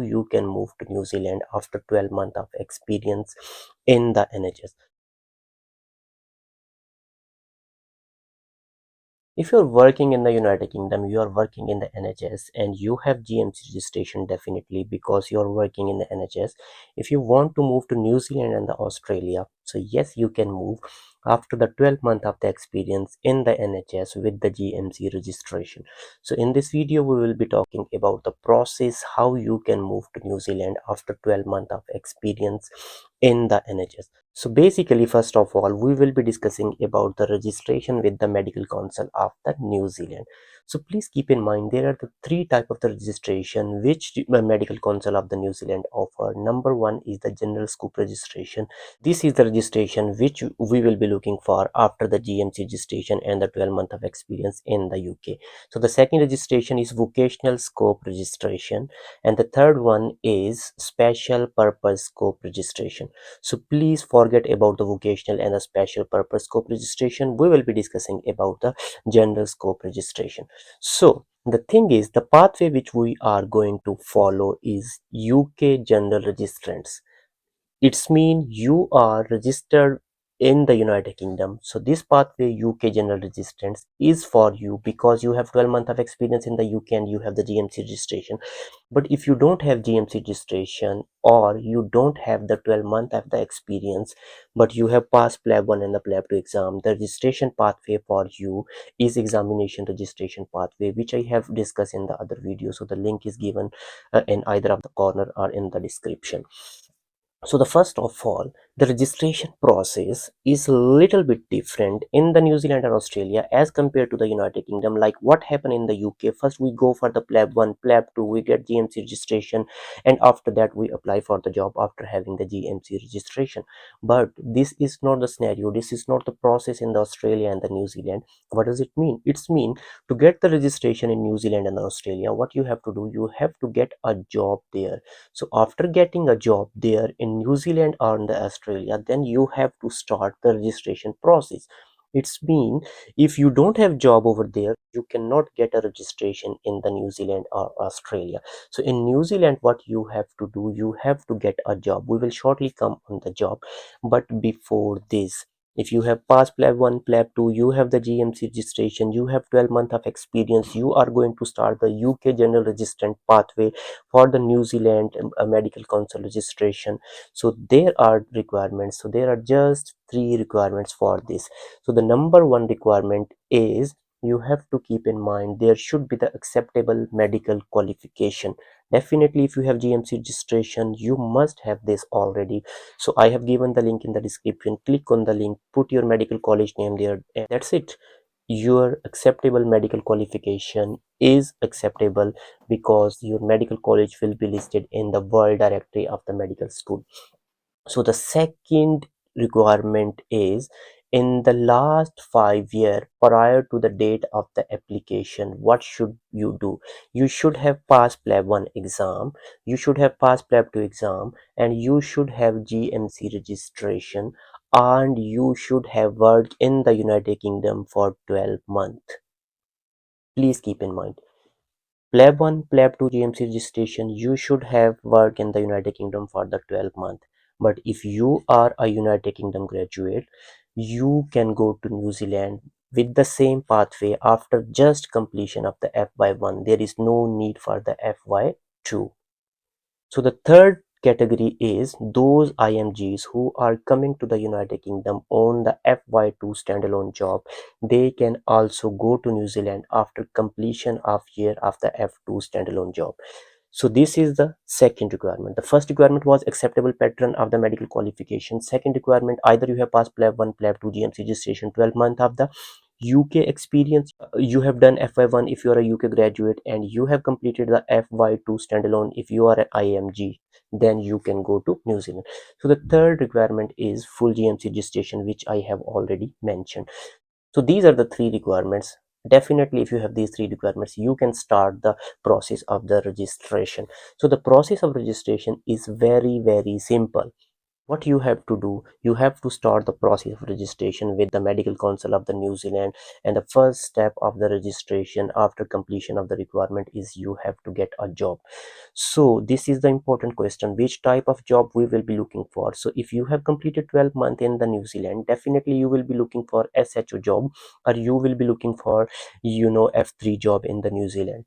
how you can move to New Zealand after 12 months of experience in the NHS. If you're working in the United Kingdom, you are working in the NHS and you have GMC registration, definitely, because you're working in the NHS. If you want to move to New Zealand and the Australia, so yes, you can move after the 12 month of the experience in the NHS with the GMC registration. So in this video, we will be talking about the process, how you can move to New Zealand after 12 month of experience in the NHS. So basically, first of all, we will be discussing about the registration with the Medical Council of the New Zealand. So please keep in mind there are the three type of the registration which the Medical Council of the New Zealand offer. Number one is the General Scope registration. This is the registration which we will be looking for after the GMC registration and the 12 month of experience in the UK. So the second registration is Vocational Scope registration, and the third one is Special Purpose Scope registration. So please forget about the vocational and the special purpose scope registration. We will be discussing about the general scope registration. So the thing is, the pathway which we are going to follow is UK General Registrants. It's mean you are registered in the United Kingdom. So this pathway UK General Registrants is for you because you have 12 months of experience in the UK and you have the GMC registration. But if you don't have GMC registration or you don't have the 12 month of the experience, but you have passed PLAB 1 and the PLAB 2 exam, the registration pathway for you is examination registration pathway, which I have discussed in the other video. So the link is given in either of the corner or in the description. So the first of all, the registration process is a little bit different in the New Zealand and Australia as compared to the United Kingdom. Like what happened in the UK, first we go for the PLAB 1, PLAB 2, we get GMC registration, and after that we apply for the job after having the GMC registration. But this is not the scenario, this is not the process in the Australia and the New Zealand. What does it mean? It's mean to get the registration in New Zealand and Australia, what you have to do, you have to get a job there. So after getting a job there in New Zealand or in the Australia, then you have to start the registration process. It's mean if you don't have job over there, you cannot get a registration in the New Zealand or Australia. So in New Zealand, what you have to do, you have to get a job. We will shortly come on the job, but before this, if you have passed PLAB 1, PLAB 2, you have the GMC registration, you have 12 months of experience, you are going to start the UK General Registrant Pathway for the New Zealand Medical Council registration. So there are requirements. So there are just three requirements for this. So the number one requirement is you have to keep in mind there should be the acceptable medical qualification. Definitely, if you have GMC registration, you must have this already. So I have given the link in the description. Click on the link, put your medical college name there, and that's it. Your acceptable medical qualification is acceptable because your medical college will be listed in the World Directory of the medical school. So the second requirement is in the last 5 years prior to the date of the application, what should you do? You should have passed PLAB 1 exam, you should have passed PLAB 2 exam, and you should have GMC registration, and you should have worked in the United Kingdom for 12 months. Please keep in mind, PLAB 1, PLAB 2 GMC registration, you should have worked in the United Kingdom for the 12 month. But if you are a United Kingdom graduate, you can go to New Zealand with the same pathway after just completion of the FY1. There is no need for the FY2. So the third category is those IMGs who are coming to the United Kingdom on the FY2 standalone job. They can also go to New Zealand after completion of year of the F2 standalone job. So this is the second requirement. The first requirement was acceptable pattern of the medical qualification. Second requirement, either you have passed PLAB 1, PLAB 2 GMC registration, 12 month of the UK experience, you have done FY1 if you are a UK graduate, and you have completed the FY2 standalone if you are an IMG, then you can go to New Zealand. So the third requirement is full GMC registration, which I have already mentioned. So these are the three requirements. Definitely, if you have these three requirements, you can start the process of the registration. So the process of registration is very, very simple. what you have to do, you have to start the process of registration with the medical council of the New Zealand. And the first step of the registration after completion of the requirement is you have to get a job. So this is the important question, which type of job we will be looking for. So if you have completed 12 months in the New Zealand, definitely you will be looking for SHO job, or you will be looking for, F3 job in the New Zealand.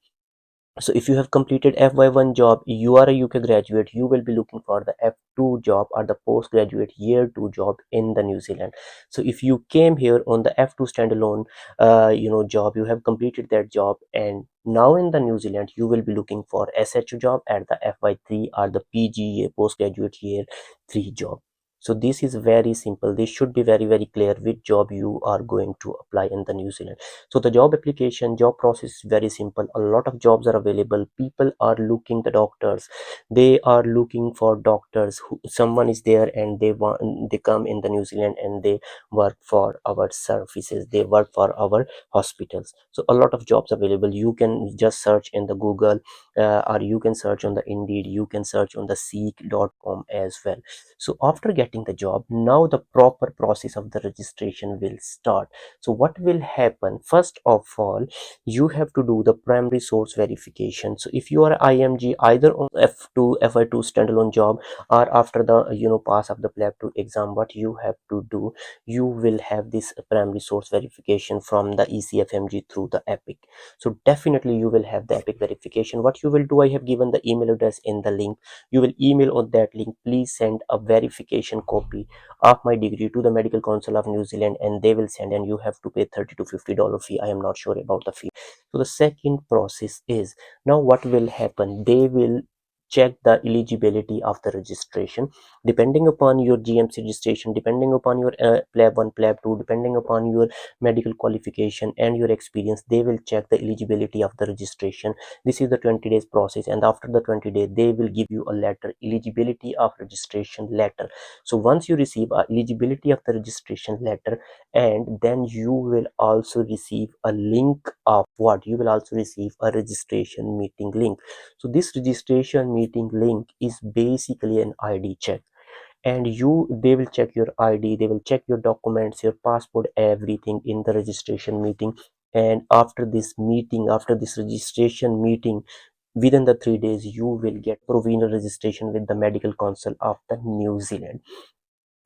So if you have completed FY1 job, you are a UK graduate, you will be looking for the F2 job or the postgraduate year 2 job in the New Zealand. So if you came here on the F2 standalone job, you have completed that job, and now in the New Zealand you will be looking for SHO job at the FY3 or the PGA postgraduate year 3 job. So this is very simple. This should be very, very clear which job you are going to apply in the New Zealand. So the job application, job process is very simple. A lot of jobs are available. People are looking the doctors. They are looking for doctors. Someone is there and they come in the New Zealand and they work for our services. They work for our hospitals. So a lot of jobs available. You can just search in the Google, or you can search on the Indeed. You can search on the Seek.com as well. So after getting the job, now the proper process of the registration will start. So what will happen? First of all, you have to do the primary source verification. So if you are IMG either on F2, FI2 standalone job, or after the pass of the PLAB 2 exam, what you have to do, you will have this primary source verification from the ECFMG through the Epic. So definitely you will have the Epic verification. What you will do, I have given the email address in the link. You will email on that link, please send a verification copy of my degree to the Medical Council of New Zealand, and they will send, and you have to pay $30 to $50 fee. I am not sure about the fee. So the second process is, now what will happen, they will check the eligibility of the registration depending upon your GMC registration, depending upon your PLAB 1, PLAB 2, depending upon your medical qualification and your experience. They will check the eligibility of the registration. This is the 20 days process, and after the 20 days they will give you a letter, eligibility of registration letter. So once you receive a eligibility of the registration letter, and then you will also receive a link of what, you will also receive a registration meeting link. So this registration meeting link is basically an ID check, and they will check your ID, they will check your documents, your passport, everything in the registration meeting. And after this meeting, after this registration meeting, within the 3 days you will get provisional registration with the Medical Council of the New Zealand.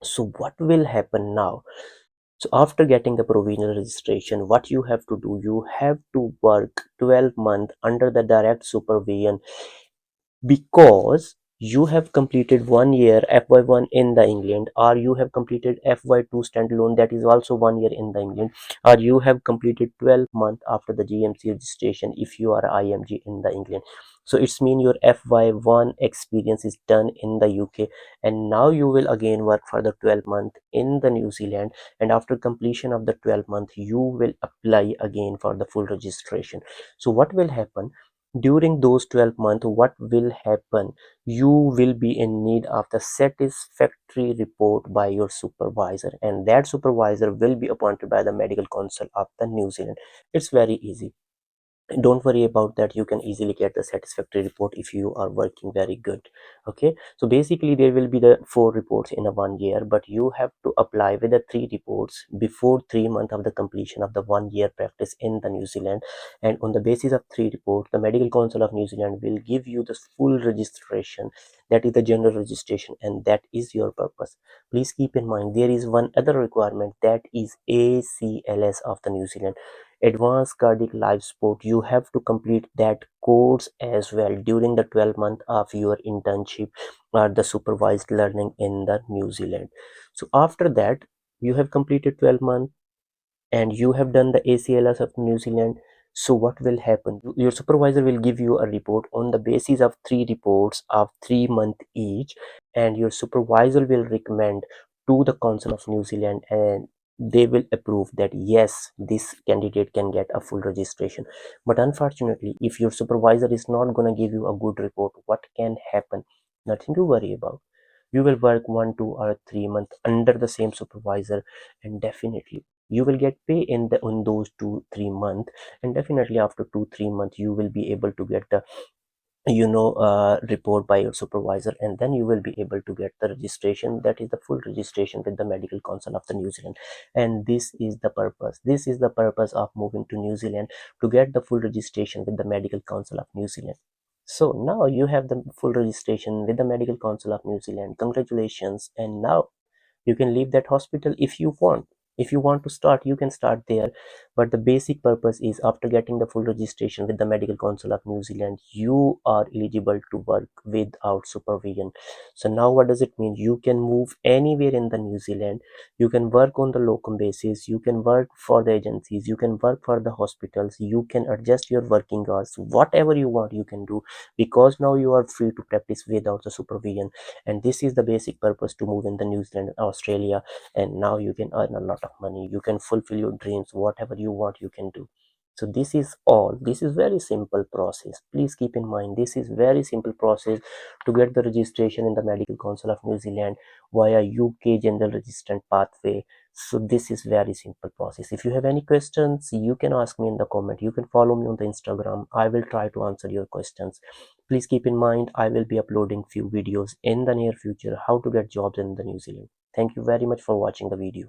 So what will happen now? So after getting the provisional registration, what you have to do, you have to work 12 months under the direct supervision, because you have completed 1 year FY1 in the England, or you have completed FY2 standalone, that is also 1 year in the England, or you have completed 12 months after the GMC registration if you are IMG in the England. So it's mean your FY1 experience is done in the UK, and now you will again work for the 12 month in the New Zealand, and after completion of the 12 month you will apply again for the full registration. So what will happen during those 12 months? What will happen, you will be in need of the satisfactory report by your supervisor, and that supervisor will be appointed by the Medical Council of the New Zealand. It's very easy, don't worry about that. You can easily get the satisfactory report if you are working very good. Okay, so basically there will be the 4 reports in a 1 year, but you have to apply with the 3 reports before 3 months of the completion of the 1 year practice in the New Zealand. And on the basis of 3 reports, the Medical Council of New Zealand will give you the full registration, that is the general registration, and that is your purpose. Please keep in mind there is one other requirement, that is ACLS of the New Zealand, advanced cardiac life support. You have to complete that course as well during the 12 month of your internship or the supervised learning in the New Zealand. So after that, you have completed 12 months and you have done the ACLS of New Zealand. So what will happen? Your supervisor will give you a report on the basis of 3 reports of 3 months each, and your supervisor will recommend to the Council of New Zealand, and they will approve that yes, this candidate can get a full registration. But unfortunately, if your supervisor is not going to give you a good report, what can happen? Nothing to worry about. You will work 1, 2, or 3 months under the same supervisor, and definitely you will get pay in those 2, 3 months, and definitely after 2, 3 months you will be able to get the report by your supervisor, and then you will be able to get the registration, that is the full registration with the medical council of the New Zealand. And this is the purpose of moving to New Zealand, to get the full registration with the medical council of New Zealand. So now you have the full registration with the medical council of New Zealand. Congratulations. And now you can leave that hospital if you want. If you want to start, you can start there. But the basic purpose is, after getting the full registration with the medical council of New Zealand, you are eligible to work without supervision. So now what does it mean? You can move anywhere in the New Zealand. You can work on the locum basis, you can work for the agencies, you can work for the hospitals, you can adjust your working hours, whatever you want you can do, because now you are free to practice without the supervision. And this is the basic purpose to move in the New Zealand and Australia. And now you can earn a lot of money, you can fulfill your dreams, whatever you want you can do. So this is all. This is very simple process. Please keep in mind, this is very simple process to get the registration in the Medical Council of New Zealand via UK General Registrant Pathway. So this is very simple process. If you have any questions, you can ask me in the comment. You can follow me on the Instagram. I will try to answer your questions. Please keep in mind, I will be uploading few videos in the near future how to get jobs in the New Zealand. Thank you very much for watching the video.